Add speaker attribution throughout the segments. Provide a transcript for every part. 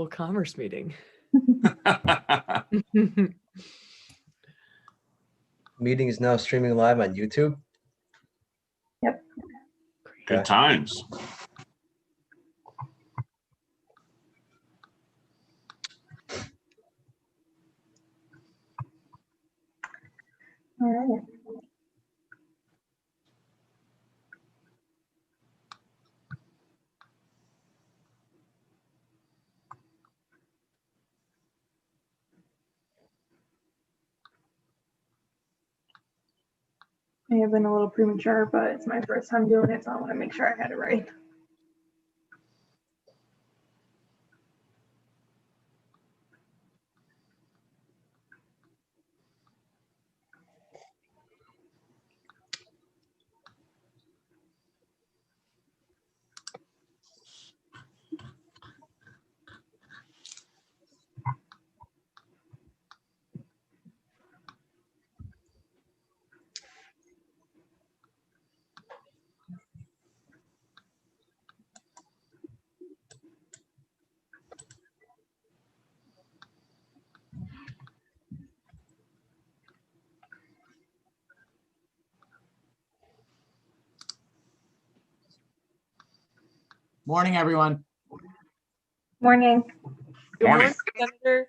Speaker 1: commerce meeting.
Speaker 2: Meeting is now streaming live on YouTube.
Speaker 3: Yep.
Speaker 4: Good times.
Speaker 3: All right. May have been a little premature, but it's my first time doing it, so I want to make sure I had it right.
Speaker 5: Morning, everyone.
Speaker 3: Morning.
Speaker 1: Good
Speaker 4: Morning.
Speaker 1: morning, Senator.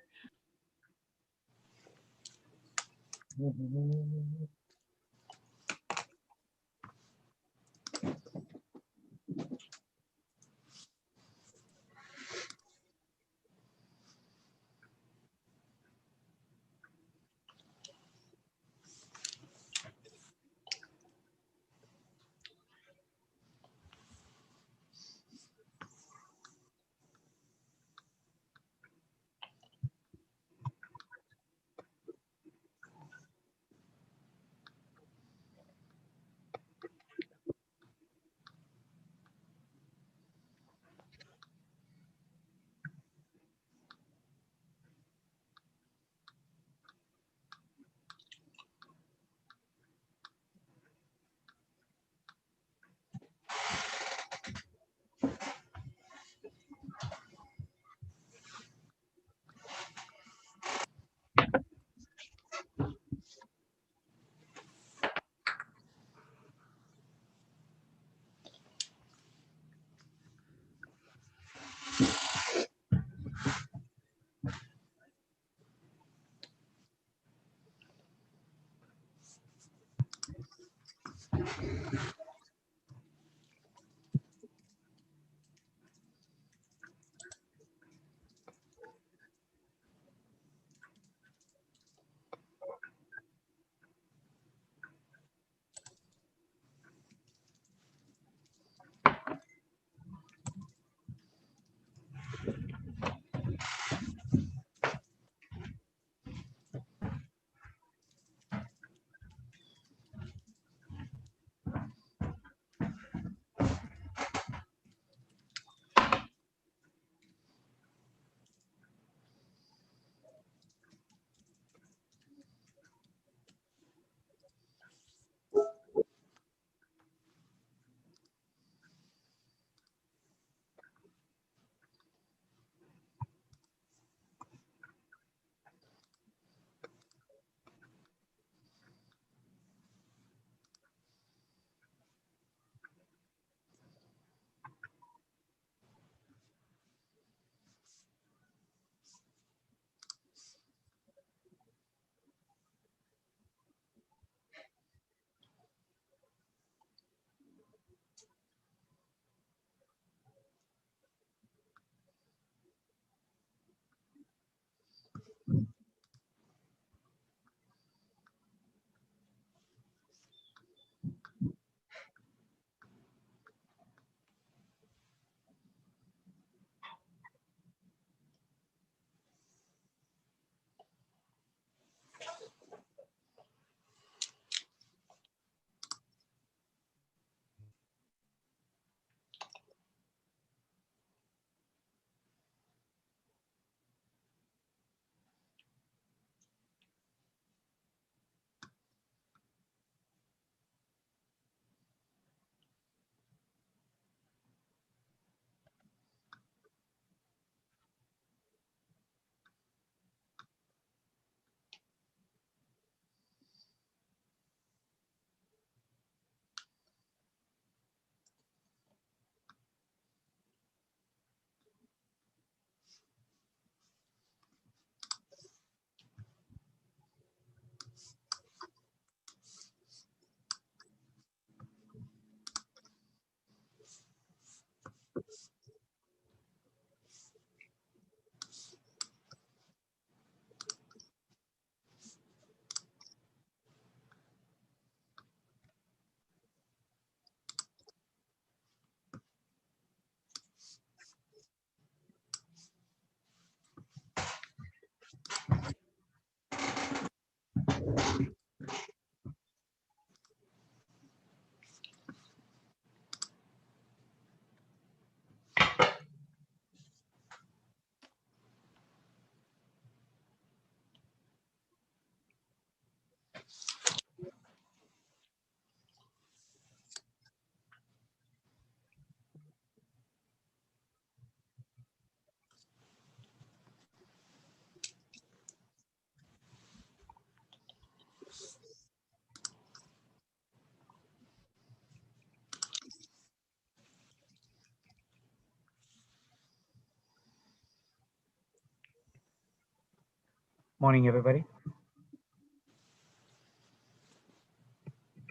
Speaker 5: Morning, everybody.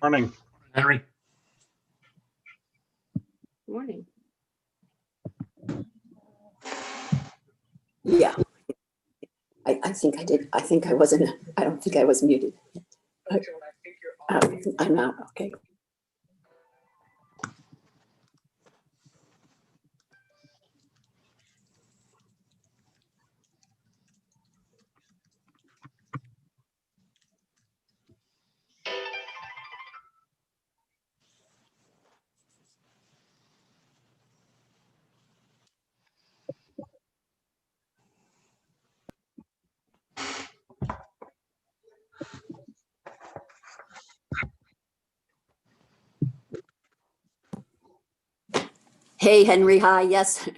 Speaker 4: Morning. Henry.
Speaker 6: Morning. Yeah, I think I did. I think I wasn't, I don't think I was muted. I'm out, okay. Hey, Henry, hi, yes.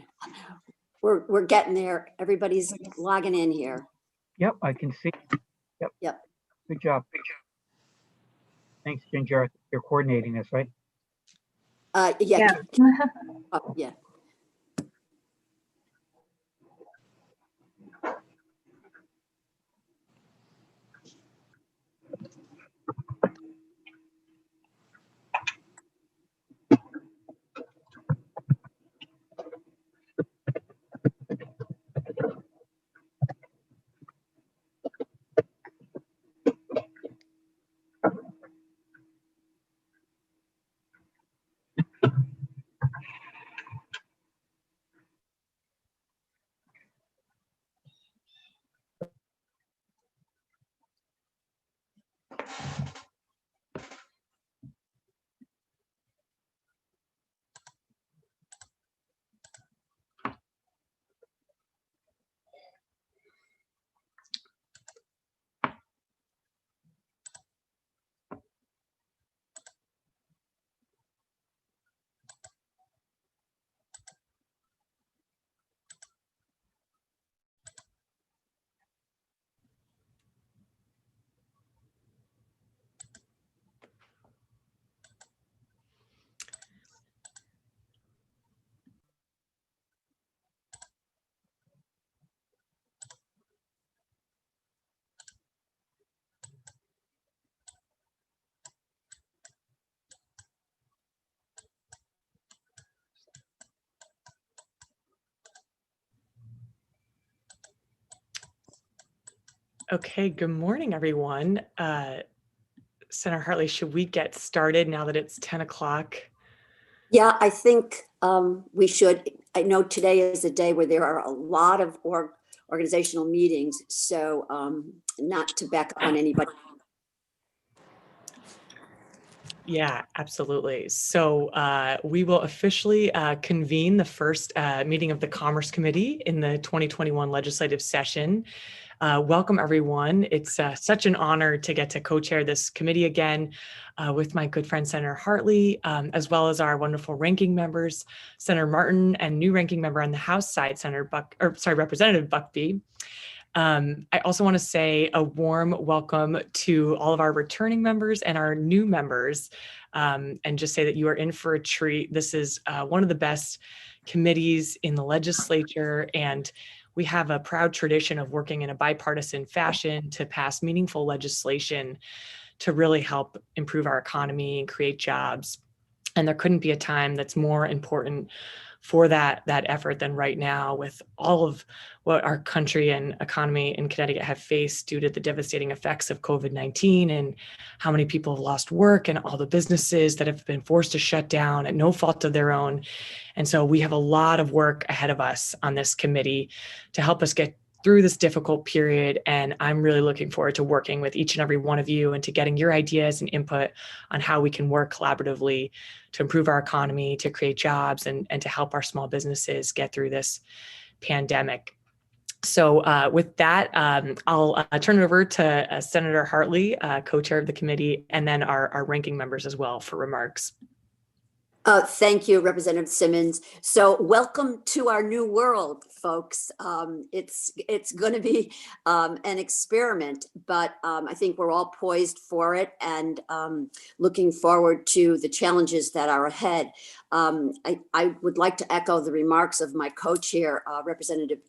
Speaker 6: We're getting there. Everybody's logging in here.
Speaker 5: Yep, I can see. Yep.
Speaker 6: Yep.
Speaker 5: Good job. Thanks, Ginger. You're coordinating this, right?
Speaker 6: Yeah.
Speaker 3: Yeah.
Speaker 6: Oh, yeah.
Speaker 1: Okay, good morning, everyone. Senator Hartley, should we get started now that it's 10 o'clock?
Speaker 6: Yeah, I think we should. I know today is a day where there are a lot of organizational meetings, so not to back up on anybody.
Speaker 1: Yeah, absolutely. So we will officially convene the first meeting of the Commerce Committee in the 2021 legislative session. Welcome, everyone. It's such an honor to get to co-chair this committee again with my good friend, Senator Hartley, as well as our wonderful ranking members, Senator Martin, and new ranking member on the House side, Representative Buckby. I also want to say a warm welcome to all of our returning members and our new members, and just say that you are in for a treat. This is one of the best committees in the legislature, and we have a proud tradition of working in a bipartisan fashion to pass meaningful legislation to really help improve our economy and create jobs. And there couldn't be a time that's more important for that effort than right now, with all of what our country and economy in Connecticut have faced due to the devastating effects of COVID-19 and how many people have lost work and all the businesses that have been forced to shut down at no fault of their own. And so we have a lot of work ahead of us on this committee to help us get through this difficult period. And I'm really looking forward to working with each and every one of you and to getting your ideas and input on how we can work collaboratively to improve our economy, to create jobs, and to help our small businesses get through this pandemic. So with that, I'll turn it over to Senator Hartley, co-chair of the committee, and then our ranking members as well for remarks.
Speaker 6: Thank you, Representative Simmons. So welcome to our new world, folks. It's going to be an experiment, but I think we're all poised for it and looking forward to the challenges that are ahead. I would like to echo the remarks of my co-chair, Representative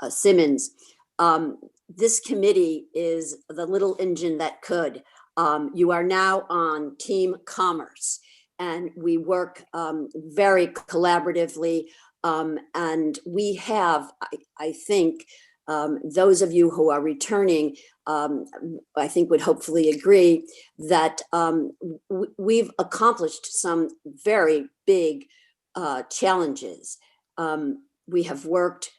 Speaker 6: Simmons. this committee is the little engine that could. You are now on Team Commerce, and we work very collaboratively. And we have, I think, those of you who are returning, I think would hopefully agree that we've accomplished some very big challenges. We have worked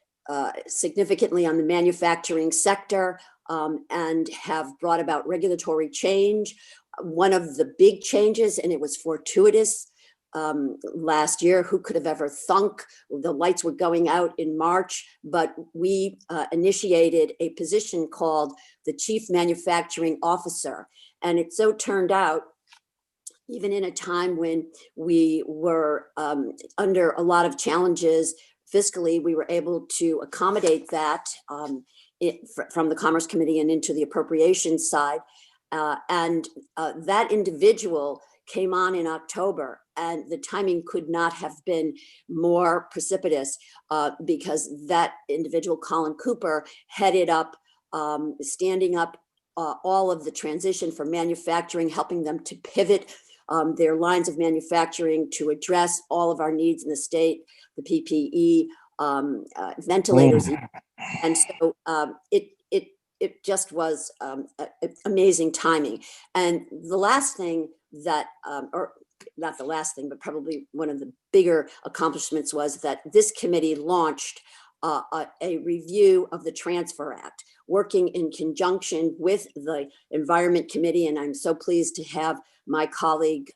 Speaker 6: significantly on the manufacturing sector and have brought about regulatory change. One of the big changes, and it was fortuitous, last year, who could have ever thunk the lights were going out in March, but we initiated a position called the Chief Manufacturing Officer. And it so turned out, even in a time when we were under a lot of challenges fiscally, we were able to accommodate that from the Commerce Committee and into the appropriations side. And that individual came on in October, and the timing could not have been more precipitous because that individual, Colin Cooper, headed up, standing up all of the transition for manufacturing, helping them to pivot their lines of manufacturing to address all of our needs in the state, the PPE, ventilators. And so it just was amazing timing. And the last thing that, or not the last thing, but probably one of the bigger accomplishments was that this committee launched a review of the Transfer Act, working in conjunction with the Environment Committee. And I'm so pleased to have my colleague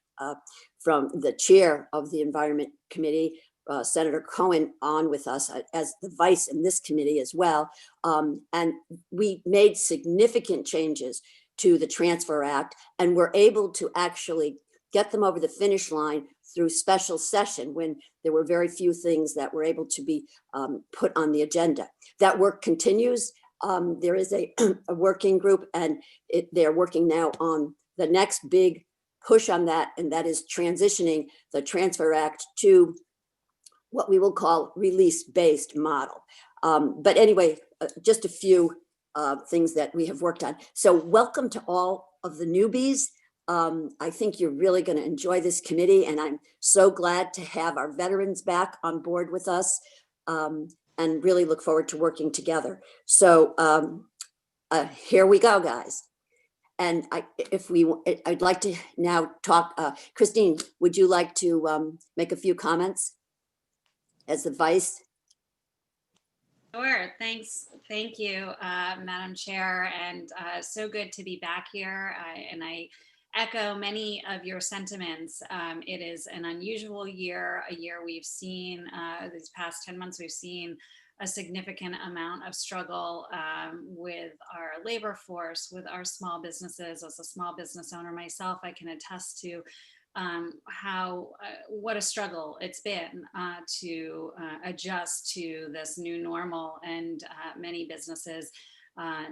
Speaker 6: from the chair of the Environment Committee, Senator Cohen, on with us as the vice in this committee as well. And we made significant changes to the Transfer Act, and were able to actually get them over the finish line through special session when there were very few things that were able to be put on the agenda. That work continues. There is a working group, and they're working now on the next big push on that, and that is transitioning the Transfer Act to what we will call release-based model. But anyway, just a few things that we have worked on. So welcome to all of the newbies. I think you're really going to enjoy this committee, and I'm so glad to have our veterans back on board with us, and really look forward to working together. So here we go, guys. And I'd like to now talk, Christine, would you like to make a few comments as the vice?
Speaker 7: Sure, thanks. Thank you, Madam Chair, and so good to be back here. And I echo many of your sentiments. It is an unusual year, a year we've seen, these past 10 months, we've seen a significant amount of struggle with our labor force, with our small businesses. As a small business owner myself, I can attest to what a struggle it's been to adjust to this new normal, and many businesses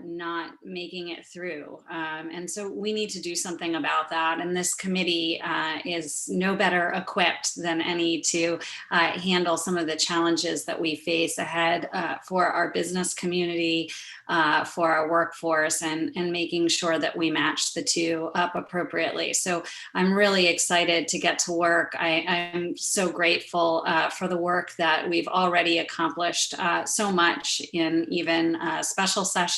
Speaker 7: not making it through. And so we need to do something about that. And this committee is no better equipped than any to handle some of the challenges that we face ahead for our business community, for our workforce, and making sure that we match the two up appropriately. So I'm really excited to get to work. I'm so grateful for the work that we've already accomplished so much in even a special session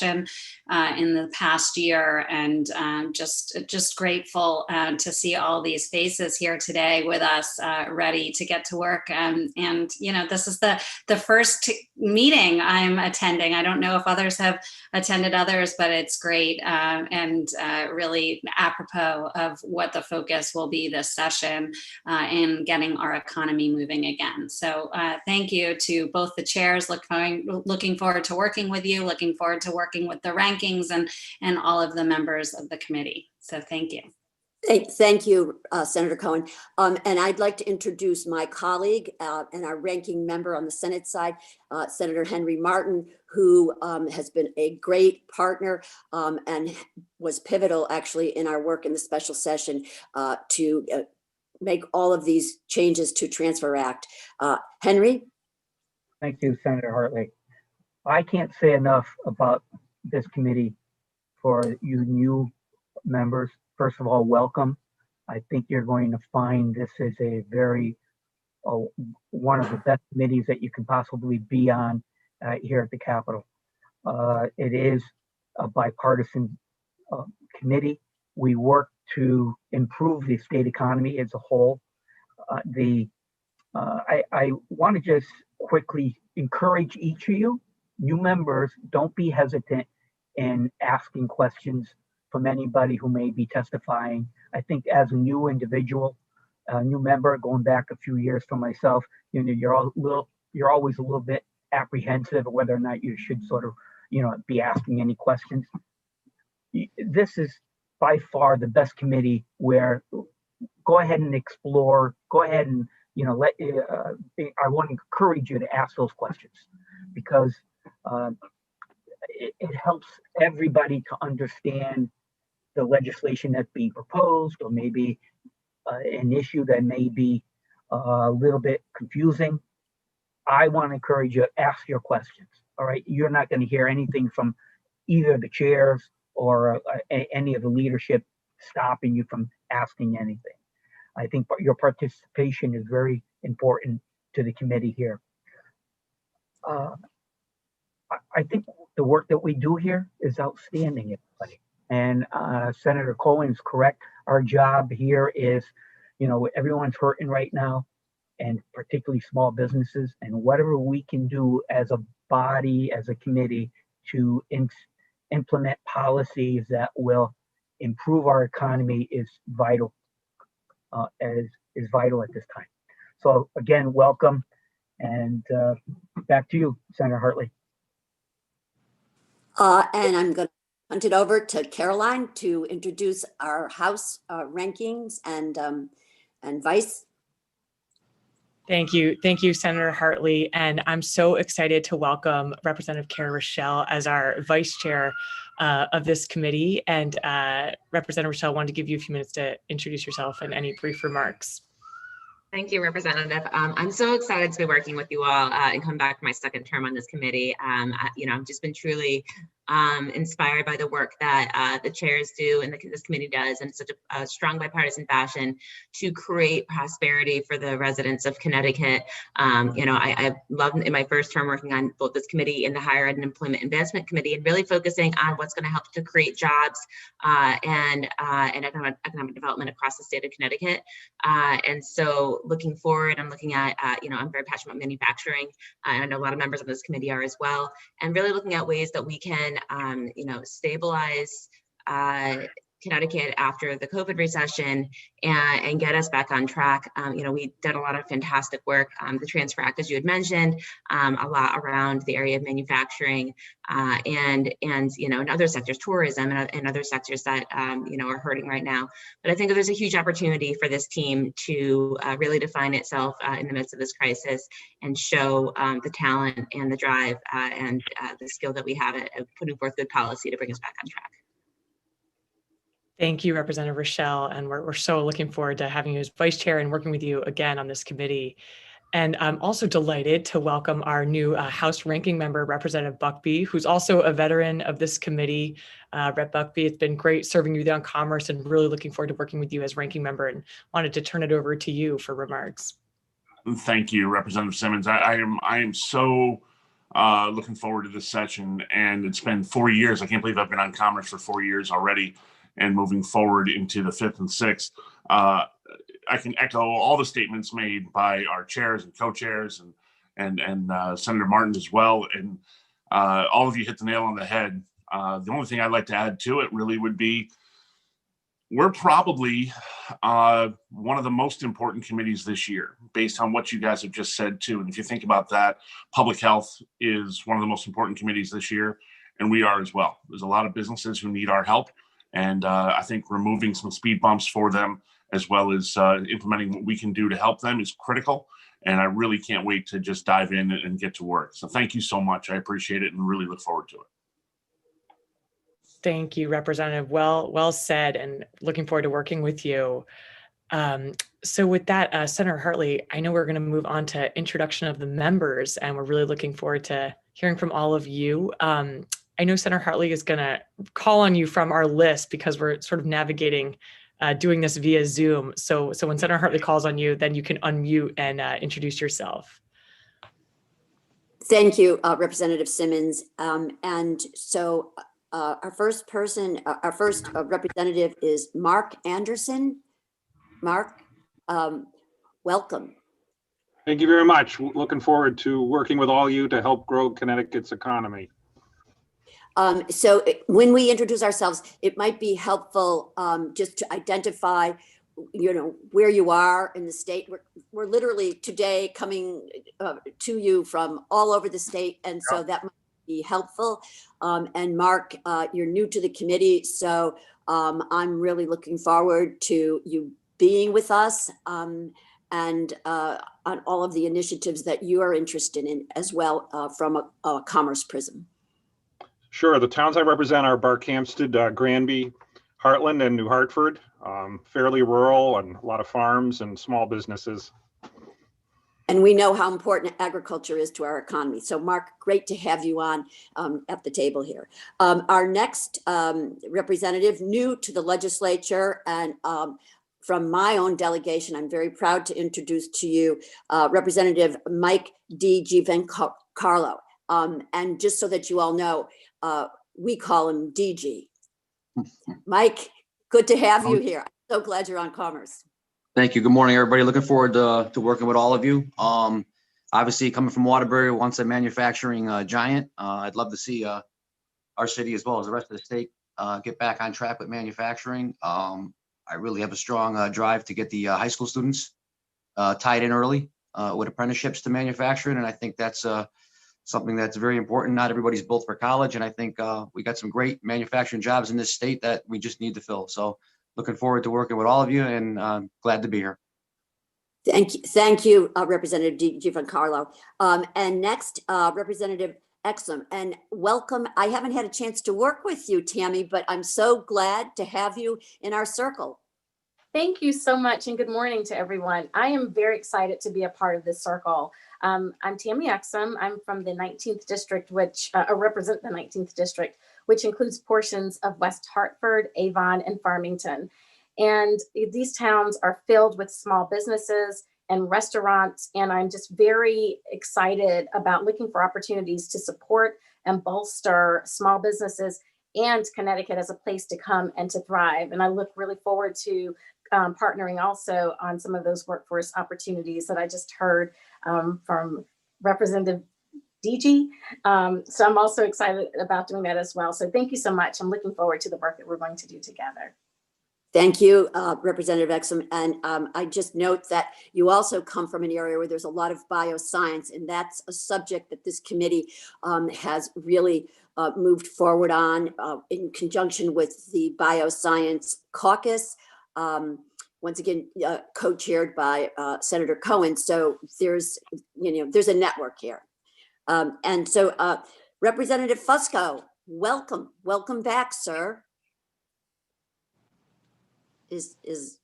Speaker 7: in the past year, and just grateful to see all these faces here today with us, ready to get to work. And you know, this is the first meeting I'm attending. I don't know if others have attended others, but it's great, and really apropos of what the focus will be this session in getting our economy moving again. So thank you to both the chairs. Looking forward to working with you, looking forward to working with the rankings and all of the members of the committee. So thank you.
Speaker 6: Thank you, Senator Cohen. And I'd like to introduce my colleague and our ranking member on the Senate side, Senator Henry Martin, who has been a great partner and was pivotal actually in our work in the special session to make all of these changes to Transfer Act. Henry?
Speaker 5: Thank you, Senator Hartley. I can't say enough about this committee for you new members. First of all, welcome. I think you're going to find this is a very one of the best committees that you can possibly be on here at the Capitol. It is a bipartisan committee. We work to improve the state economy as a whole. I want to just quickly encourage each of you, new members, don't be hesitant in asking questions from anybody who may be testifying. I think as a new individual, a new member, going back a few years from myself, you know, you're always a little bit apprehensive of whether or not you should sort of, you know, be asking any questions. This is by far the best committee where go ahead and explore, go ahead and, you know, I want to encourage you to ask those questions because it helps everybody to understand the legislation that's being proposed, or maybe an issue that may be a little bit confusing. I want to encourage you to ask your questions. All right, you're not going to hear anything from either the chairs or any of the leadership stopping you from asking anything. I think your participation is very important to the committee here. I think the work that we do here is outstanding, everybody. And Senator Cohen is correct. Our job here is, you know, everyone's hurting right now, and particularly small businesses, and whatever we can do as a body, as a committee, to implement policies that will improve our economy is vital. Is vital at this time. So again, welcome, and back to you, Senator Hartley.
Speaker 6: And I'm going to punt it over to Caroline to introduce our House rankings and Vice.
Speaker 1: Thank you, Senator Hartley. And I'm so excited to welcome Representative Cara Rochelle as our Vice Chair of this committee. And Representative Rochelle, wanted to give you a few minutes to introduce yourself and any brief remarks.
Speaker 8: Thank you, Representative. I'm so excited to be working with you all and come back to my second term on this committee. I've just been truly inspired by the work that the chairs do and this committee does in such a strong bipartisan fashion to create prosperity for the residents of Connecticut. I loved in my first term working on both this committee and the Higher Ed and Employment Investment Committee, and really focusing on what's going to help to create jobs and economic development across the state of Connecticut. And so looking forward, I'm looking at, I'm very passionate about manufacturing, and I know a lot of members of this committee are as well, and really looking at ways that we can stabilize Connecticut after the COVID recession and get us back on track. We did a lot of fantastic work. The Transfer Act, as you had mentioned, a lot around the area of manufacturing and in other sectors, tourism and other sectors that, are hurting right now. But I think there's a huge opportunity for this team to really define itself in the midst of this crisis and show the talent and the drive and the skill that we have at putting forth good policy to bring us back on track.
Speaker 1: Thank you, Representative Rochelle, and we're so looking forward to having you as Vice Chair and working with you again on this committee. And I'm also delighted to welcome our new House Ranking Member, Representative Buckbee, who's also a veteran of this committee. Rep. Buckbee, it's been great serving you on Commerce and really looking forward to working with you as Ranking Member, and wanted to turn it over to you for remarks.
Speaker 4: Thank you, Representative Simmons. I am so looking forward to this session, and it's been 4 years. I can't believe I've been on Commerce for 4 years already, and moving forward into the 5th and 6th. I can echo all the statements made by our chairs and co-chairs and Senator Martin as well. And all of you hit the nail on the head. The only thing I'd like to add to it really would be, we're probably one of the most important committees this year, based on what you guys have just said too. And if you think about that, public health is one of the most important committees this year, and we are as well. There's a lot of businesses who need our help. And I think removing some speed bumps for them, as well as implementing what we can do to help them, is critical. And I really can't wait to just dive in and get to work. So thank you so much. I appreciate it and really look forward to it.
Speaker 1: Thank you, Representative. Well said, and looking forward to working with you. So with that, Senator Hartley, I know we're going to move on to introduction of the members, and we're really looking forward to hearing from all of you. I know Senator Hartley is going to call on you from our list because we're sort of navigating doing this via Zoom. So when Senator Hartley calls on you, then you can unmute and introduce yourself.
Speaker 6: Thank you, Representative Simmons. And so our first representative is Mark Anderson. Mark, welcome.
Speaker 9: Thank you very much. Looking forward to working with all you to help grow Connecticut's economy.
Speaker 6: So when we introduce ourselves, it might be helpful just to identify, where you are in the state. We're literally today coming to you from all over the state, and so that might be helpful. And Mark, you're new to the committee, so I'm really looking forward to you being with us and on all of the initiatives that you are interested in as well from a commerce prism.
Speaker 9: Sure. The towns I represent are Barkhamsted, Granby, Heartland, and New Hartford. Fairly rural and a lot of farms and small businesses.
Speaker 6: And we know how important agriculture is to our economy. So Mark, great to have you on at the table here. Our next representative, new to the legislature and from my own delegation, I'm very proud to introduce to you Representative Mike D. Giancarlo. And just so that you all know, we call him DG. Mike, good to have you here. I'm so glad you're on Commerce.
Speaker 10: Thank you. Good morning, everybody. Looking forward to working with all of you. Obviously, coming from Waterbury, once a manufacturing giant, I'd love to see our city as well as the rest of the state get back on track with manufacturing. I really have a strong drive to get the high school students tied in early with apprenticeships to manufacturing, and I think that's something that's very important. Not everybody's built for college, and I think we got some great manufacturing jobs in this state that we just need to fill. So looking forward to working with all of you, and glad to be here.
Speaker 6: Thank you, Representative Giancarlo. And next, Representative Exum, and welcome. I haven't had a chance to work with you, Tammy, but I'm so glad to have you in our circle.
Speaker 11: Thank you so much, and good morning to everyone. I am very excited to be a part of this circle. I'm Tammy Exum. I'm from the 19th District, which represent the 19th District, which includes portions of West Hartford, Avon, and Farmington. And these towns are filled with small businesses and restaurants, and I'm just very excited about looking for opportunities to support and bolster small businesses and Connecticut as a place to come and to thrive. And I look really forward to partnering also on some of those workforce opportunities that I just heard from Representative DG. So I'm also excited about doing that as well. So thank you so much. I'm looking forward to the work that we're going to do together.
Speaker 6: Thank you, Representative Exum. And I just note that you also come from an area where there's a lot of bioscience, and that's a subject that this committee has really moved forward on in conjunction with the Bioscience Caucus. Once again, co-chaired by Senator Cohen. So there's a network here. And so Representative Fusco, welcome back, sir. Is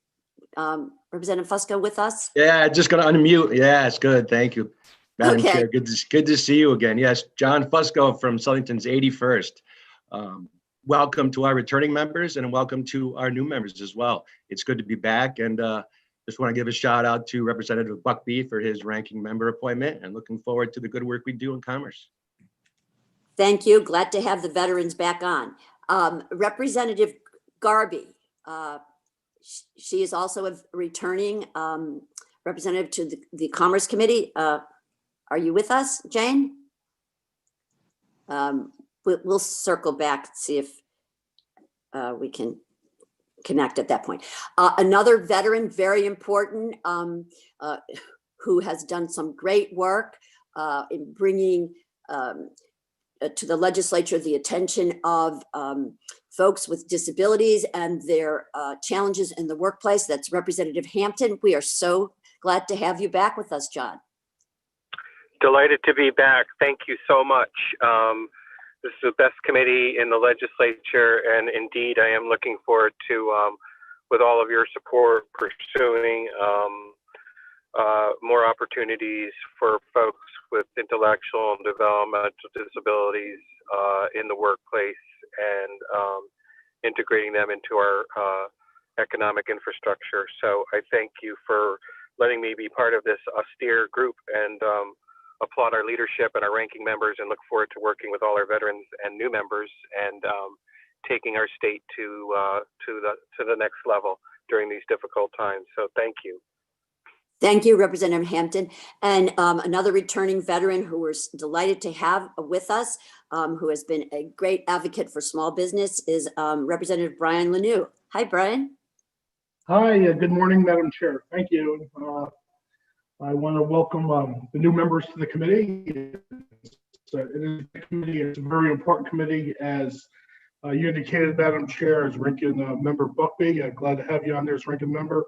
Speaker 6: Representative Fusco with us?
Speaker 2: Yeah, just gonna unmute. Yeah, it's good. Thank you, Madam Chair. Good to see you again. Yes, John Fusco from Southington's 81st. Welcome to our returning members and welcome to our new members as well. It's good to be back, and just want to give a shout out to Representative Buckby for his ranking member appointment, and looking forward to the good work we do in Commerce.
Speaker 6: Thank you. Glad to have the veterans back on. Representative Garby, she is also a returning representative to the Commerce Committee. Are you with us, Jane? We'll circle back and see if we can connect at that point. Another veteran, very important, who has done some great work in bringing to the legislature the attention of folks with disabilities and their challenges in the workplace. That's Representative Hampton. We are so glad to have you back with us, John.
Speaker 12: Delighted to be back. Thank you so much. This is the best committee in the legislature, and indeed, I am looking forward to, with all of your support, pursuing more opportunities for folks with intellectual and developmental disabilities in the workplace and integrating them into our economic infrastructure. So I thank you for letting me be part of this austere group, and applaud our leadership and our ranking members, and look forward to working with all our veterans and new members and taking our state to the next level during these difficult times. So thank you.
Speaker 6: Thank you, Representative Hampton. And another returning veteran who we're delighted to have with us, who has been a great advocate for small business, is Representative Brian Lanou. Hi, Brian.
Speaker 13: Hi, good morning, Madam Chair. Thank you. I want to welcome the new members to the committee. It's a very important committee, as you indicated, Madam Chair, as ranking member Buckby. Glad to have you on there as ranking member.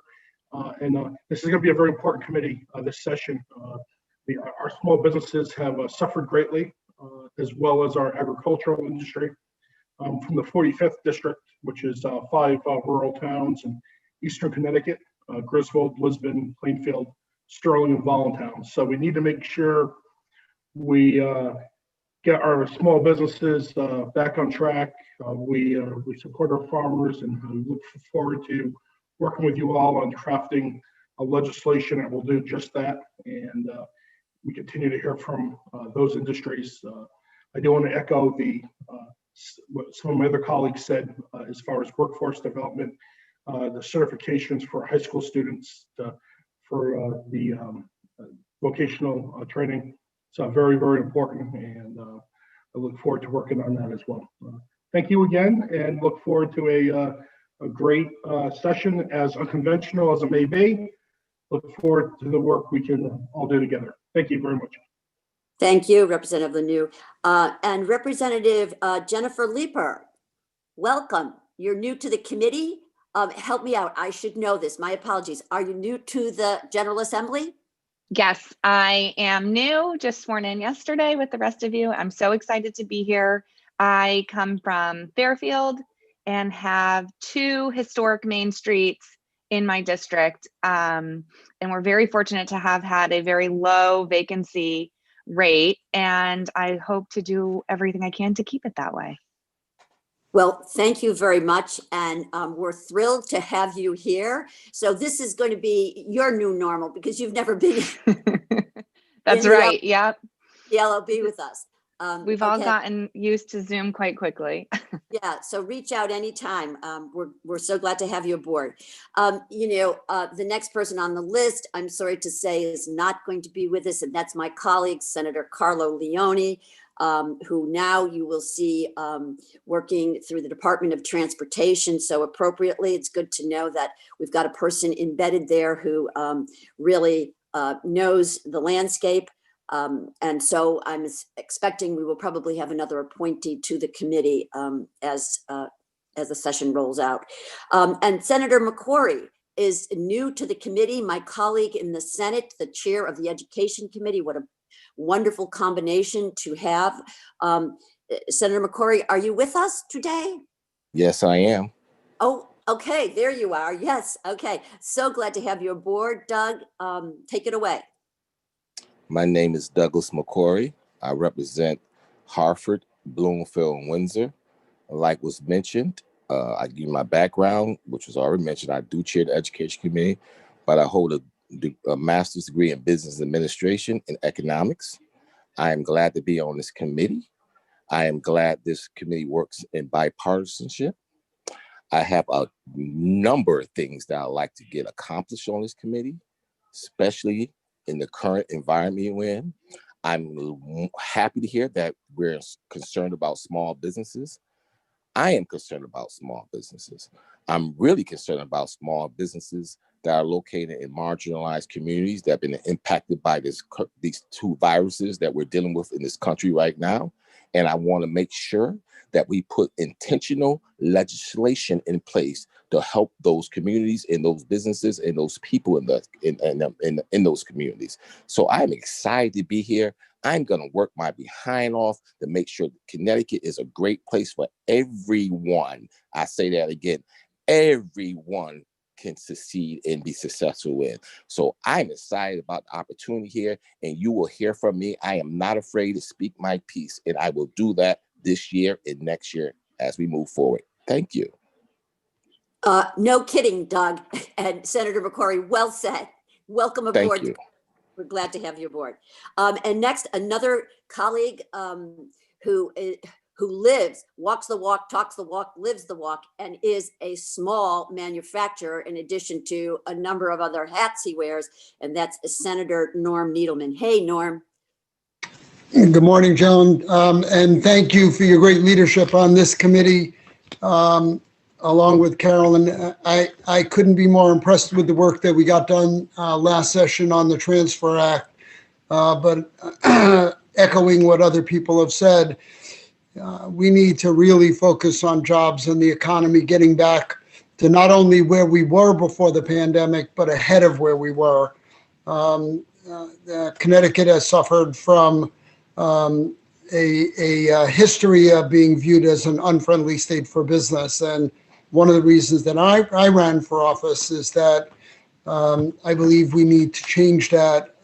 Speaker 13: This is going to be a very important committee this session. Our small businesses have suffered greatly, as well as our agricultural industry. From the 45th district, which is 5 rural towns in Eastern Connecticut, Griswold, Lisbon, Plainfield, Sterling, and Voluntown. So we need to make sure we get our small businesses back on track. We support our farmers, and we look forward to working with you all on crafting a legislation that will do just that. And we continue to hear from those industries. I do want to echo what some of my other colleagues said as far as workforce development, the certifications for high school students, for the vocational training. So very, very important, and I look forward to working on that as well. Thank you again, and look forward to a great session, as unconventional as it may be. Look forward to the work we can all do together. Thank you very much.
Speaker 6: Thank you, Representative Lanou. And Representative Jennifer Leeper, welcome. You're new to the committee. Help me out. I should know this. My apologies. Are you new to the General Assembly?
Speaker 14: Yes, I am new, just sworn in yesterday with the rest of you. I'm so excited to be here. I come from Fairfield and have 2 historic main streets in my district. And we're very fortunate to have had a very low vacancy rate, and I hope to do everything I can to keep it that way.
Speaker 6: Well, thank you very much. And we're thrilled to have you here. So this is going to be your new normal, because you've never been
Speaker 14: That's right. Yep.
Speaker 6: The LOB with us.
Speaker 14: We've all gotten used to Zoom quite quickly.
Speaker 6: Yeah, so reach out anytime. We're so glad to have you aboard. The next person on the list, I'm sorry to say, is not going to be with us, and that's my colleague, Senator Carlo Leoni, who now you will see working through the Department of Transportation. So appropriately, it's good to know that we've got a person embedded there who really knows the landscape. And so I'm expecting we will probably have another appointee to the committee as the session rolls out. And Senator McCrory is new to the committee, my colleague in the Senate, the chair of the Education Committee. What a wonderful combination to have. Senator McCrory, are you with us today?
Speaker 15: Yes, I am.
Speaker 6: Oh, okay, there you are. Yes, okay. So glad to have you aboard, Doug. Take it away.
Speaker 15: My name is Douglas McCrory. I represent Hartford, Bloomfield, and Windsor. Like was mentioned, I give you my background, which was already mentioned. I do chair the Education Committee, but I hold a master's degree in business administration and economics. I am glad to be on this committee. I am glad this committee works in bipartisanship. I have a number of things that I'd like to get accomplished on this committee, especially in the current environment we're in. I'm happy to hear that we're concerned about small businesses. I am concerned about small businesses. I'm really concerned about small businesses that are located in marginalized communities that have been impacted by these 2 viruses that we're dealing with in this country right now. And I want to make sure that we put intentional legislation in place to help those communities and those businesses and those people in those communities. So I'm excited to be here. I'm going to work my behind off to make sure that Connecticut is a great place for everyone. I say that again, everyone can succeed and be successful in. So I'm excited about the opportunity here, and you will hear from me. I am not afraid to speak my piece, and I will do that this year and next year as we move forward. Thank you.
Speaker 6: No kidding, Doug and Senator McCrory. Well said. Welcome aboard.
Speaker 15: Thank you.
Speaker 6: We're glad to have you aboard. And next, another colleague who walks the walk, talks the walk, lives the walk, and is a small manufacturer in addition to a number of other hats he wears, and that's Senator Norm Needleman. Hey, Norm.
Speaker 16: Good morning, Joan, and thank you for your great leadership on this committee. Along with Carolyn, I couldn't be more impressed with the work that we got done last session on the Transfer Act. But echoing what other people have said, we need to really focus on jobs and the economy getting back to not only where we were before the pandemic, but ahead of where we were. Connecticut has suffered from a history of being viewed as an unfriendly state for business. And one of the reasons that I ran for office is that I believe we need to change that.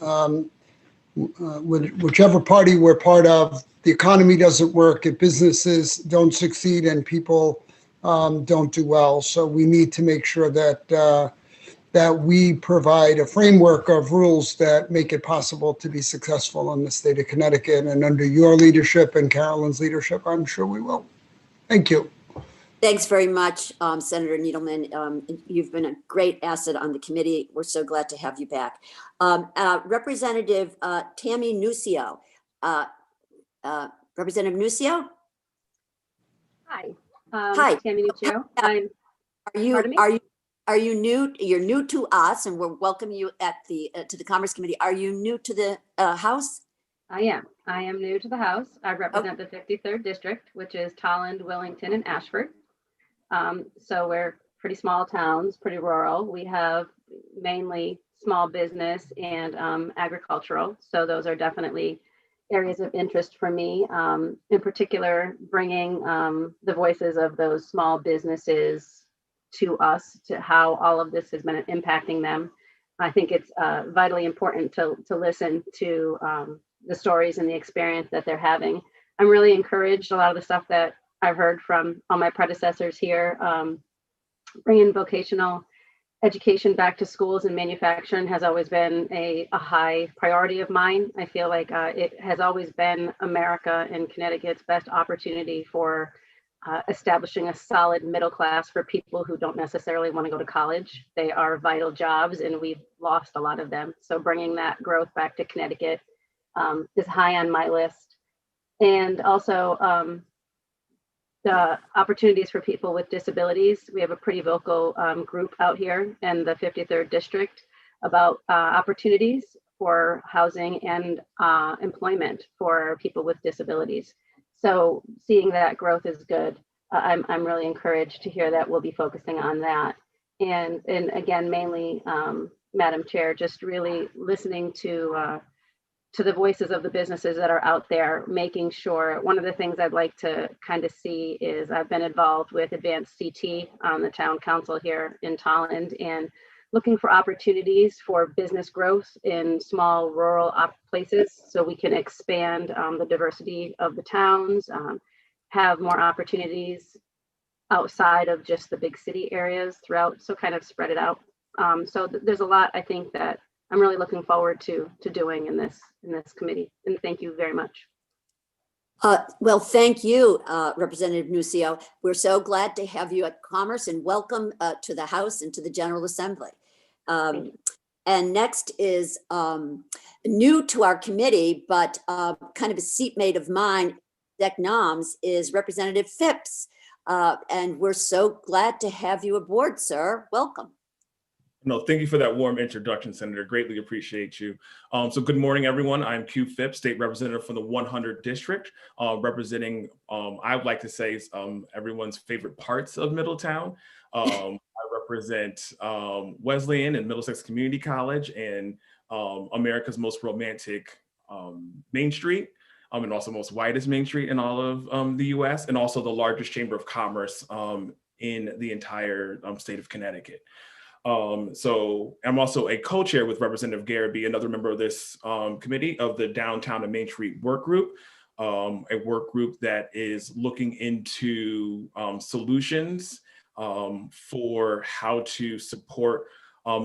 Speaker 16: Whichever party we're part of, the economy doesn't work if businesses don't succeed and people don't do well. So we need to make sure that that we provide a framework of rules that make it possible to be successful in the state of Connecticut. And under your leadership and Carolyn's leadership, I'm sure we will. Thank you.
Speaker 6: Thanks very much, Senator Needleman. You've been a great asset on the committee. We're so glad to have you back. Representative Tammy Nucio. Representative Nucio?
Speaker 17: Hi.
Speaker 6: Hi.
Speaker 17: Tammy Nucio.
Speaker 6: Are you new? You're new to us, and we'll welcome you at to the Commerce Committee. Are you new to the House?
Speaker 17: I am new to the House. I represent the 53rd District, which is Tolland, Willington, and Ashford. So we're pretty small towns, pretty rural. We have mainly small business and agricultural. So those are definitely areas of interest for me. In particular, bringing the voices of those small businesses to us, to how all of this has been impacting them. I think it's vitally important to listen to the stories and the experience that they're having. I'm really encouraged. A lot of the stuff that I've heard from all my predecessors here, bringing vocational education back to schools and manufacturing has always been a high priority of mine. I feel like it has always been America and Connecticut's best opportunity for establishing a solid middle class for people who don't necessarily want to go to college. They are vital jobs and we've lost a lot of them. So bringing that growth back to Connecticut is high on my list. And also the opportunities for people with disabilities. We have a pretty vocal group out here in the 53rd District about opportunities for housing and employment for people with disabilities. So seeing that growth is good. I'm really encouraged to hear that we'll be focusing on that. And again, mainly, Madam Chair, just really listening to the voices of the businesses that are out there, making sure. One of the things I'd like to kind of see is I've been involved with Advanced CT on the town council here in Tolland and looking for opportunities for business growth in small rural places so we can expand the diversity of the towns, have more opportunities outside of just the big city areas throughout, so kind of spread it out. So there's a lot I think that I'm really looking forward to doing in this committee, and thank you very much.
Speaker 6: Well, thank you, Representative Nucio. We're so glad to have you at Commerce and welcome to the House and to the General Assembly. And next is new to our committee, but kind of a seatmate of mine, Dec Noms, is Representative Phipps. And we're so glad to have you aboard, sir. Welcome.
Speaker 18: No, thank you for that warm introduction, Senator. Greatly appreciate you. So good morning, everyone. I'm Q Phipps, State Representative from the 100 District, representing, I would like to say, everyone's favorite parts of Middletown. I represent Wesleyan and Middlesex Community College and America's most romantic Main Street, and also most widest Main Street in all of the US, and also the largest Chamber of Commerce in the entire state of Connecticut. So I'm also a co-chair with Representative Garabee, another member of this committee, of the Downtown and Main Street Work Group, a work group that is looking into solutions for how to support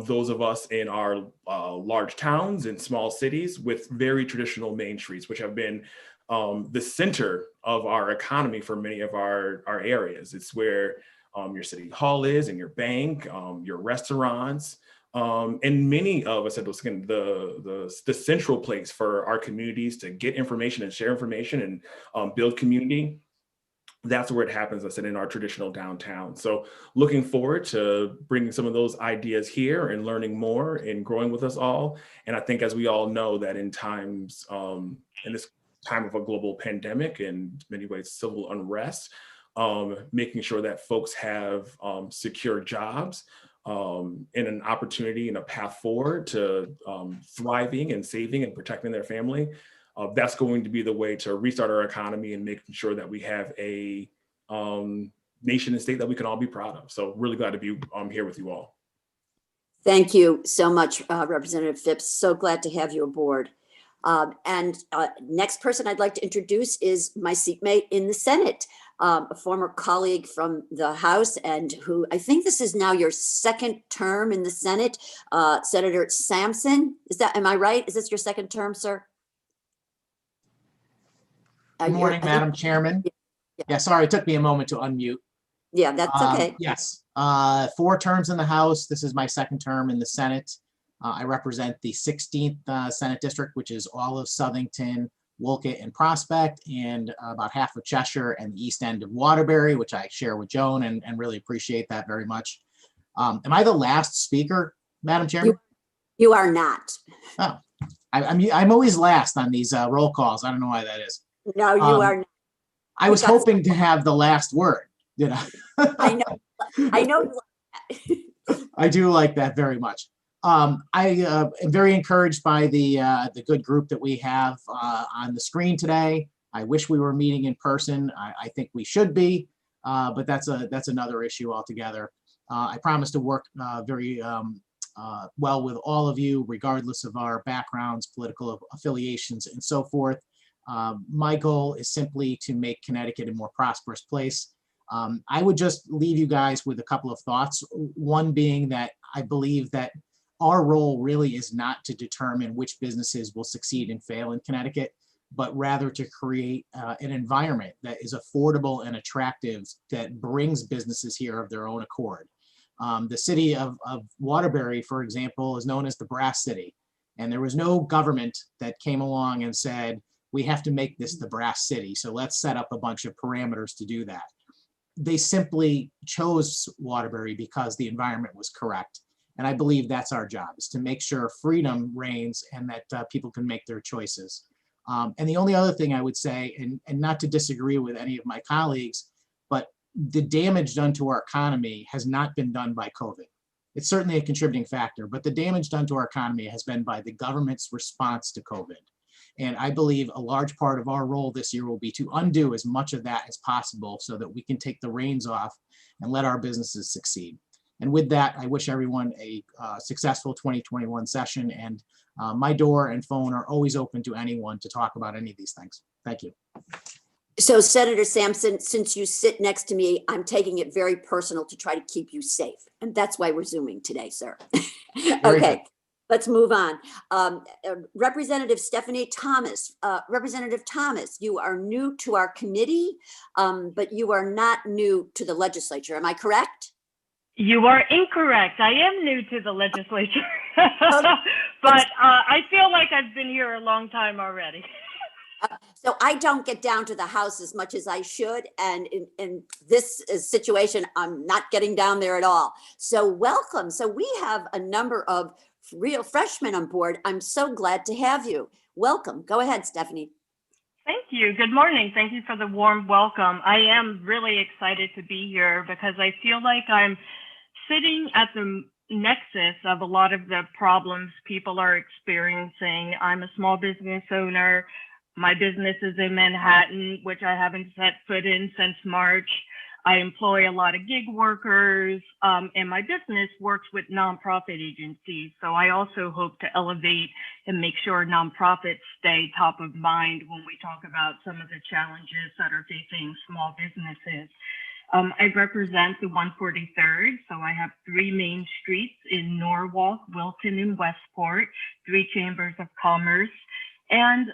Speaker 18: those of us in our large towns and small cities with very traditional main streets, which have been the center of our economy for many of our areas. It's where your city hall is, and your bank, your restaurants, and many of us said the central place for our communities to get information and share information and build community. That's where it happens, I said, in our traditional downtown. So looking forward to bringing some of those ideas here and learning more and growing with us all. And I think, as we all know, that in times, in this time of a global pandemic and in many ways civil unrest, making sure that folks have secure jobs and an opportunity and a path forward to thriving and saving and protecting their family. That's going to be the way to restart our economy and making sure that we have a nation and state that we can all be proud of. So really glad to be here with you all.
Speaker 6: Thank you so much, Representative Phipps. So glad to have you aboard. Next person I'd like to introduce is my seatmate in the Senate, a former colleague from the House, and who I think this is now your second term in the Senate, Senator Sampson. Am I right? Is this your second term, sir?
Speaker 19: Good morning, Madam Chairman. Yeah, sorry, it took me a moment to unmute.
Speaker 6: Yeah, that's okay.
Speaker 19: Yes, 4 terms in the House. This is my second term in the Senate. I represent the 16th Senate District, which is all of Southington, Wolcott, and Prospect, and about half of Cheshire and the east end of Waterbury, which I share with Joan, and really appreciate that very much. Am I the last speaker, Madam Chairman?
Speaker 6: You are not.
Speaker 19: Oh, I'm always last on these roll calls. I don't know why that is.
Speaker 6: No, you are not.
Speaker 19: I was hoping to have the last word, you know.
Speaker 6: I know you like that.
Speaker 19: I do like that very much. I am very encouraged by the good group that we have on the screen today. I wish we were meeting in person. I think we should be, but that's another issue altogether. I promise to work very well with all of you, regardless of our backgrounds, political affiliations, and so forth. My goal is simply to make Connecticut a more prosperous place. I would just leave you guys with a couple of thoughts. One being that I believe that our role really is not to determine which businesses will succeed and fail in Connecticut, but rather to create an environment that is affordable and attractive, that brings businesses here of their own accord. The city of Waterbury, for example, is known as the Brass City. And there was no government that came along and said, we have to make this the Brass City, so let's set up a bunch of parameters to do that. They simply chose Waterbury because the environment was correct. And I believe that's our job, is to make sure freedom reigns and that people can make their choices. And the only other thing I would say, and not to disagree with any of my colleagues, but the damage done to our economy has not been done by COVID. It's certainly a contributing factor, but the damage done to our economy has been by the government's response to COVID. And I believe a large part of our role this year will be to undo as much of that as possible so that we can take the reins off and let our businesses succeed. And with that, I wish everyone a successful 2021 session, and my door and phone are always open to anyone to talk about any of these things. Thank you.
Speaker 6: So Senator Sampson, since you sit next to me, I'm taking it very personal to try to keep you safe. And that's why we're Zooming today, sir. Okay. Let's move on. Representative Stephanie Thomas. Representative Thomas, you are new to our committee, but you are not new to the legislature. Am I correct?
Speaker 20: You are incorrect. I am new to the legislature, but I feel like I've been here a long time already.
Speaker 6: So I don't get down to the House as much as I should. And in this situation, I'm not getting down there at all. So welcome. So we have a number of real freshmen on board. I'm so glad to have you. Welcome. Go ahead, Stephanie.
Speaker 20: Thank you. Good morning. Thank you for the warm welcome. I am really excited to be here because I feel like I'm sitting at the nexus of a lot of the problems people are experiencing. I'm a small business owner. My business is in Manhattan, which I haven't set foot in since March. I employ a lot of gig workers, and my business works with nonprofit agencies. So I also hope to elevate and make sure nonprofits stay top of mind when we talk about some of the challenges that are facing small businesses. I represent the 143rd, so I have 3 main streets in Norwalk, Wilton, and Westport, 3 chambers of commerce. And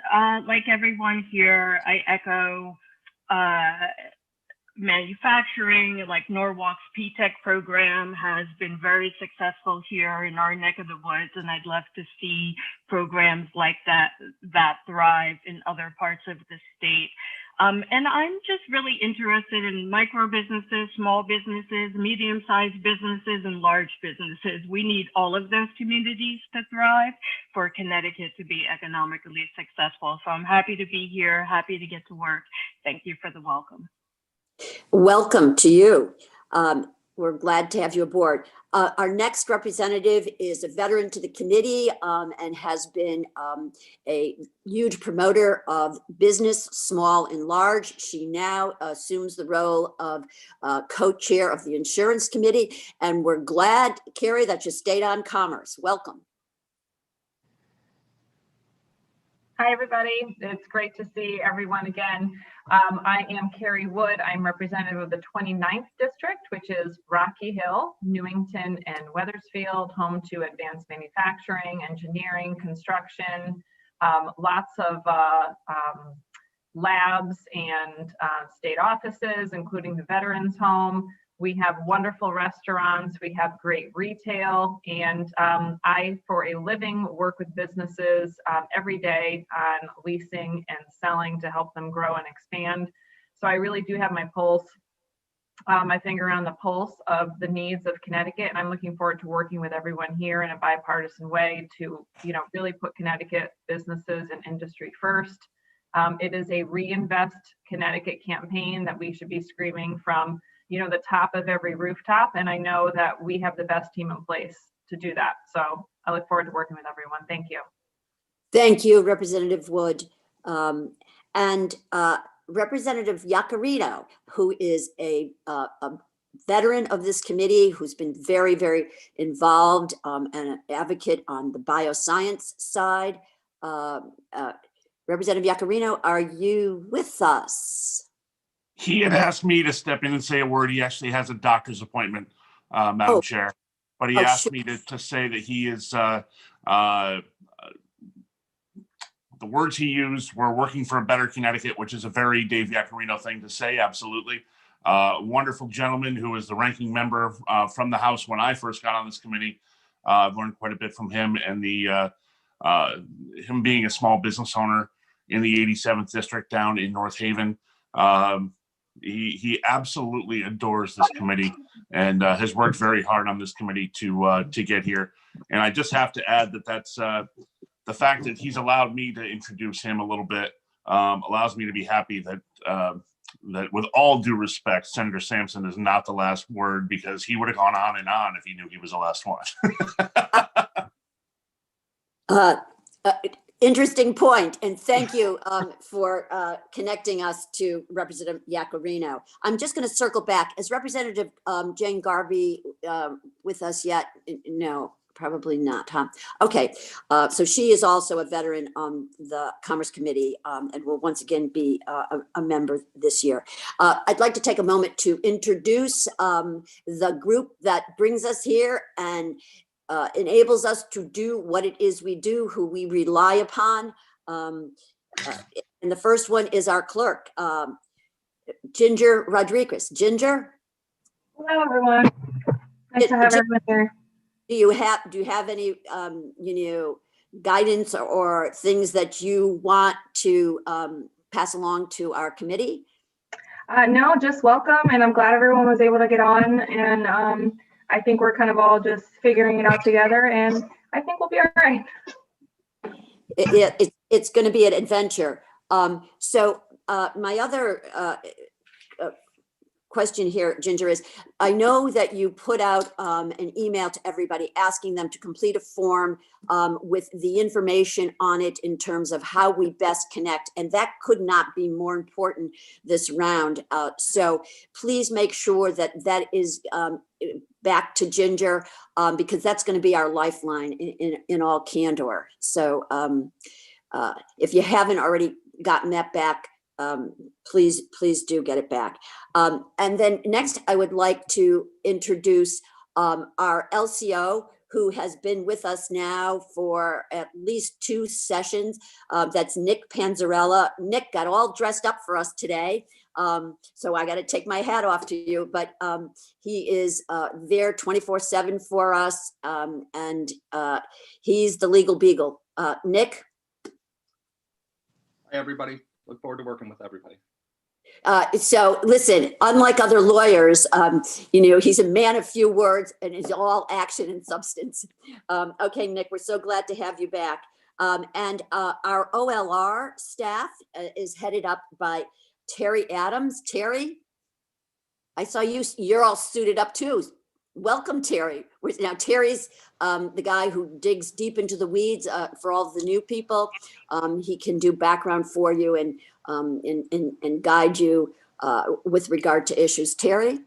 Speaker 20: like everyone here, I echo manufacturing. Like Norwalk's P-Tech program has been very successful here in our neck of the woods, and I'd love to see programs like that thrive in other parts of the state. And I'm just really interested in micro businesses, small businesses, medium-sized businesses, and large businesses. We need all of those communities to thrive for Connecticut to be economically successful. So I'm happy to be here, happy to get to work. Thank you for the welcome.
Speaker 6: Welcome to you. We're glad to have you aboard. Our next representative is a veteran to the committee and has been a huge promoter of business, small and large. She now assumes the role of co-chair of the insurance committee. And we're glad, Carrie, that you stayed on commerce. Welcome.
Speaker 21: Hi, everybody. It's great to see everyone again. I am Carrie Wood. I'm representative of the 29th district, which is Rocky Hill, Newington, and Weathersfield, home to advanced manufacturing, engineering, construction, lots of labs and state offices, including the Veterans Home. We have wonderful restaurants, we have great retail, and I, for a living, work with businesses every day on leasing and selling to help them grow and expand. So I really do have my pulse, my finger on the pulse of the needs of Connecticut, and I'm looking forward to working with everyone here in a bipartisan way to, really put Connecticut businesses and industry first. It is a Reinvest Connecticut campaign that we should be screaming from the top of every rooftop. And I know that we have the best team in place to do that. So I look forward to working with everyone. Thank you.
Speaker 6: Thank you, Representative Wood. And Representative Iaccarino, who is a veteran of this committee, who's been very, very involved and an advocate on the bioscience side. Representative Iaccarino, are you with us?
Speaker 4: He had asked me to step in and say a word. He actually has a doctor's appointment, Madam Chair. But he asked me to say that he is, the words he used were working for a better Connecticut, which is a very Dave Iaccarino thing to say, absolutely. Wonderful gentleman who is the ranking member from the House when I first got on this committee. I've learned quite a bit from him and him being a small business owner in the 87th district down in North Haven. He absolutely adores this committee and has worked very hard on this committee to get here. And I just have to add that that's the fact that he's allowed me to introduce him a little bit allows me to be happy that that with all due respect, Senator Sampson is not the last word, because he would have gone on and on if he knew he was the last one.
Speaker 6: Interesting point, and thank you for connecting us to Representative Iaccarino. I'm just going to circle back. Is Representative Jane Garvey with us yet? No, probably not, huh? Okay, so she is also a veteran on the Commerce Committee and will once again be a member this year. I'd like to take a moment to introduce the group that brings us here and enables us to do what it is we do, who we rely upon. And the first one is our clerk, Ginger Rodriguez. Ginger?
Speaker 3: Hello, everyone. Nice to have everyone here.
Speaker 6: Do you have any guidance or things that you want to pass along to our committee?
Speaker 3: No, just welcome, and I'm glad everyone was able to get on, and I think we're kind of all just figuring it out together, and I think we'll be all right.
Speaker 6: It's going to be an adventure. So my other question here, Ginger, is I know that you put out an email to everybody asking them to complete a form with the information on it in terms of how we best connect. And that could not be more important this round. So please make sure that that is back to Ginger because that's going to be our lifeline in all candor. So if you haven't already gotten that back, please do get it back. And then next, I would like to introduce our LCO, who has been with us now for at least 2 sessions. That's Nick Panzarella. Nick got all dressed up for us today. So I got to take my hat off to you, but he is there 24/7 for us. And he's the legal beagle. Nick?
Speaker 7: Hi, everybody. Look forward to working with everybody.
Speaker 6: So listen, unlike other lawyers, he's a man of few words and is all action and substance. Okay, Nick, we're so glad to have you back. And our OLR staff is headed up by Terry Adams. Terry, I saw you're all suited up too. Welcome, Terry. Now, Terry's the guy who digs deep into the weeds for all of the new people. He can do background for you and guide you with regard to issues. Terry?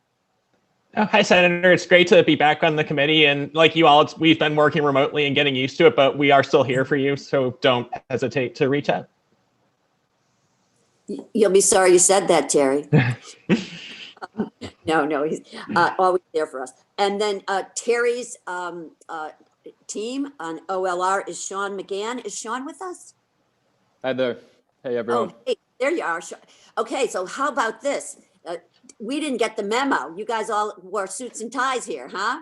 Speaker 22: Oh, hi, Senator. It's great to be back on the committee. And like you all, we've been working remotely and getting used to it, but we are still here for you. So don't hesitate to reach out.
Speaker 6: You'll be sorry you said that, Terry. No, he's always there for us. And then Terry's team on OLR is Sean McGann. Is Sean with us?
Speaker 23: Hi there. Hey, everyone.
Speaker 6: Oh, hey, there you are. Okay, so how about this? We didn't get the memo. You guys all wore suits and ties here, huh?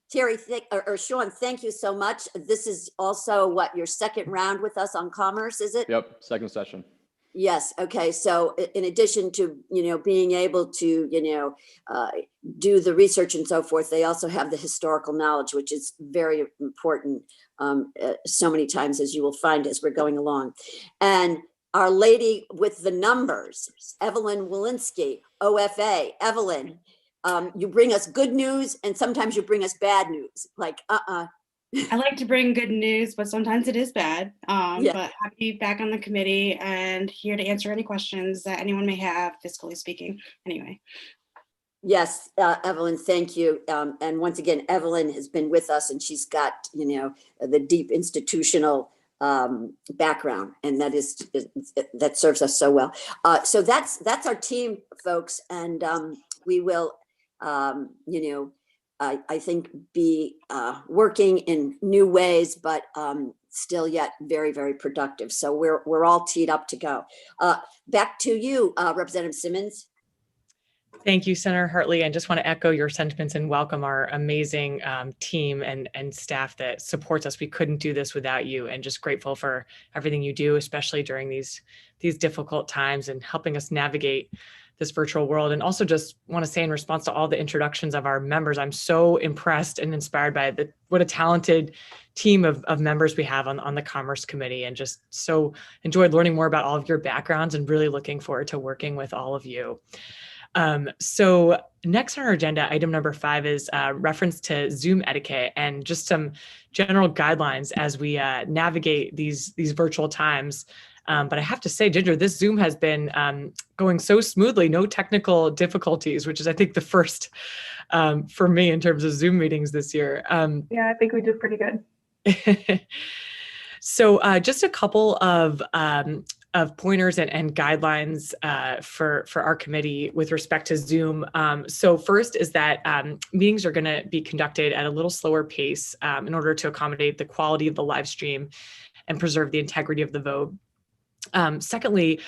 Speaker 6: Terry, or Sean, thank you so much. This is also your second round with us on Commerce, is it?
Speaker 23: Yep, second session.
Speaker 6: Yes. Okay. So in addition to, being able to, do the research and so forth, they also have the historical knowledge, which is very important so many times, as you will find as we're going along. And our lady with the numbers, Evelyn Walensky, OFA. Evelyn, you bring us good news and sometimes you bring us bad news.
Speaker 24: I like to bring good news, but sometimes it is bad.
Speaker 6: Yeah.
Speaker 24: But happy to be back on the committee and here to answer any questions that anyone may have, fiscally speaking. Anyway.
Speaker 6: Yes, Evelyn, thank you. And once again, Evelyn has been with us and she's got, the deep institutional background, and that serves us so well. So that's our team, folks. And we will, I think be working in new ways, but still yet very, very productive. So we're all teed up to go. Back to you, Representative Simmons.
Speaker 1: Thank you, Senator Hartley. And just want to echo your sentiments and welcome our amazing team and staff that supports us. We couldn't do this without you, and just grateful for everything you do, especially during these difficult times and helping us navigate this virtual world. And also just want to say in response to all the introductions of our members, I'm so impressed and inspired by what a talented team of members we have on the Commerce Committee, and just so enjoyed learning more about all of your backgrounds and really looking forward to working with all of you. So next on our agenda, item number 5 is reference to Zoom etiquette and just some general guidelines as we navigate these virtual times. But I have to say, Ginger, this Zoom has been going so smoothly, no technical difficulties, which is, I think, the first for me in terms of Zoom meetings this year.
Speaker 3: Yeah, I think we did pretty good.
Speaker 1: So just a couple of pointers and guidelines for our committee with respect to Zoom. So first is that meetings are going to be conducted at a little slower pace in order to accommodate the quality of the live stream and preserve the integrity of the vote. Secondly,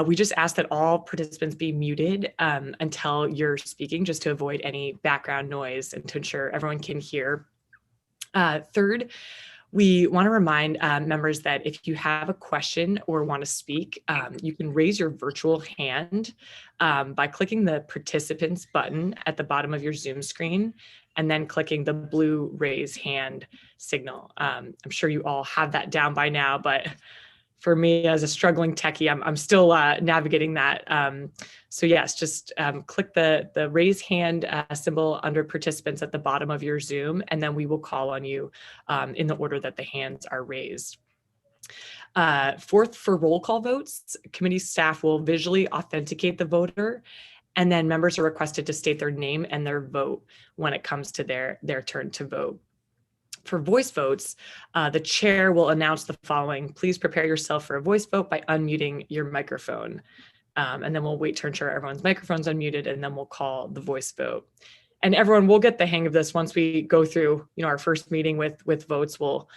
Speaker 1: we just ask that all participants be muted until you're speaking, just to avoid any background noise and to ensure everyone can hear. Third, we want to remind members that if you have a question or want to speak, you can raise your virtual hand by clicking the participants button at the bottom of your Zoom screen and then clicking the blue raise hand signal. I'm sure you all have that down by now, but for me as a struggling techie, I'm still navigating that. So yes, just click the raise hand symbol under participants at the bottom of your Zoom, and then we will call on you in the order that the hands are raised. Fourth, for roll call votes, committee staff will visually authenticate the voter, and then members are requested to state their name and their vote when it comes to their turn to vote. For voice votes, the chair will announce the following. Please prepare yourself for a voice vote by unmuting your microphone. And then we'll wait to ensure everyone's microphone's unmuted, and then we'll call the voice vote. And everyone will get the hang of this once we go through, our first meeting with votes. We'll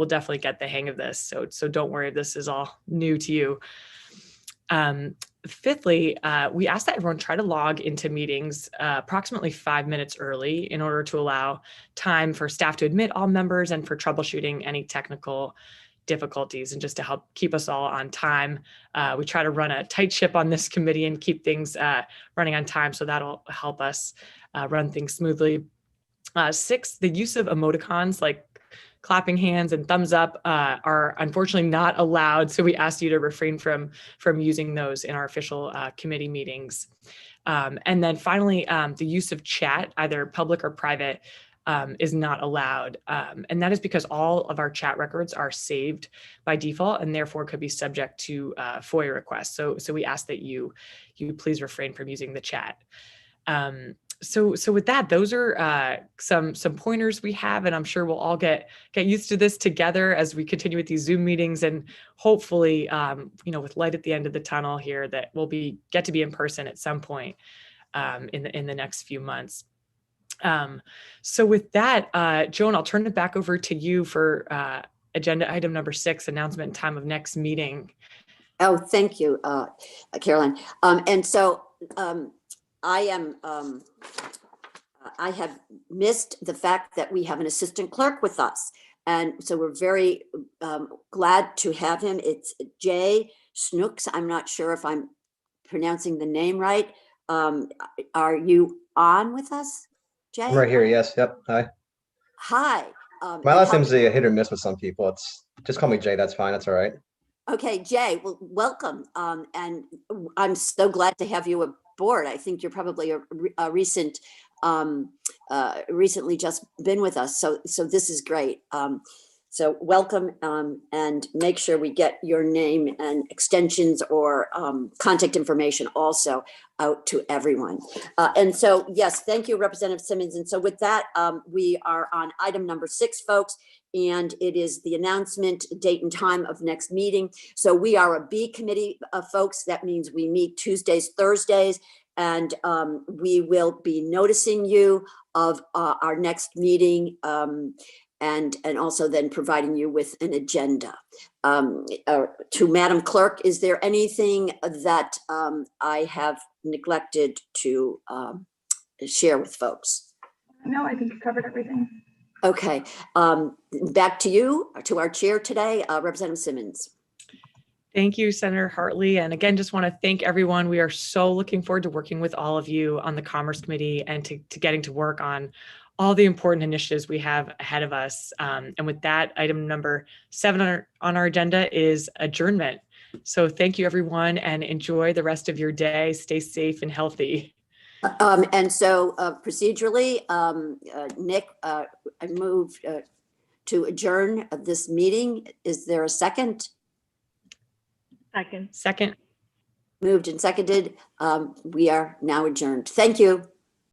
Speaker 1: definitely get the hang of this. So don't worry if this is all new to you. Fifthly, we ask that everyone try to log into meetings approximately 5 minutes early in order to allow time for staff to admit all members and for troubleshooting any technical difficulties, and just to help keep us all on time. We try to run a tight ship on this committee and keep things running on time, so that'll help us run things smoothly. Six, the use of emoticons like clapping hands and thumbs up are unfortunately not allowed, so we ask you to refrain from using those in our official committee meetings. And then finally, the use of chat, either public or private, is not allowed. And that is because all of our chat records are saved by default and therefore could be subject to FOIA requests. So we ask that you please refrain from using the chat. So with that, those are some pointers we have, and I'm sure we'll all get used to this together as we continue with these Zoom meetings, and hopefully, with light at the end of the tunnel here, that we'll get to be in person at some point in the next few months. So with that, Joan, I'll turn it back over to you for agenda item number 6, announcement and time of next meeting.
Speaker 6: Oh, thank you, Caroline. And so I have missed the fact that we have an assistant clerk with us. And so we're very glad to have him. It's Jay Snooks. I'm not sure if I'm pronouncing the name right. Are you on with us, Jay?
Speaker 5: I'm right here. Yes. Yep. Hi.
Speaker 6: Hi.
Speaker 5: My last name's a hit or miss with some people. Just call me Jay. That's fine. That's all right.
Speaker 6: Okay, Jay. Well, welcome. And I'm so glad to have you aboard. I think you're probably a recent, recently just been with us. So this is great. So welcome, and make sure we get your name and extensions or contact information also out to everyone. And so, yes, thank you, Representative Simmons. And so with that, we are on item number 6, folks, and it is the announcement, date and time of next meeting. So we are a B committee, folks. That means we meet Tuesdays, Thursdays, and we will be noticing you of our next meeting, and also then providing you with an agenda. To Madam Clerk, is there anything that I have neglected to share with folks?
Speaker 3: No, I think you covered everything.
Speaker 6: Okay, back to you, to our chair today, Representative Simmons.
Speaker 1: Thank you, Senator Hartley. And again, just want to thank everyone. We are so looking forward to working with all of you on the Commerce Committee and to getting to work on all the important initiatives we have ahead of us. And with that, item number 7 on our agenda is adjournment. So thank you, everyone, and enjoy the rest of your day. Stay safe and healthy.
Speaker 6: And so procedurally, Nick, I move to adjourn this meeting. Is there a second?
Speaker 1: Second.
Speaker 6: Moved and seconded. We are now adjourned. Thank you.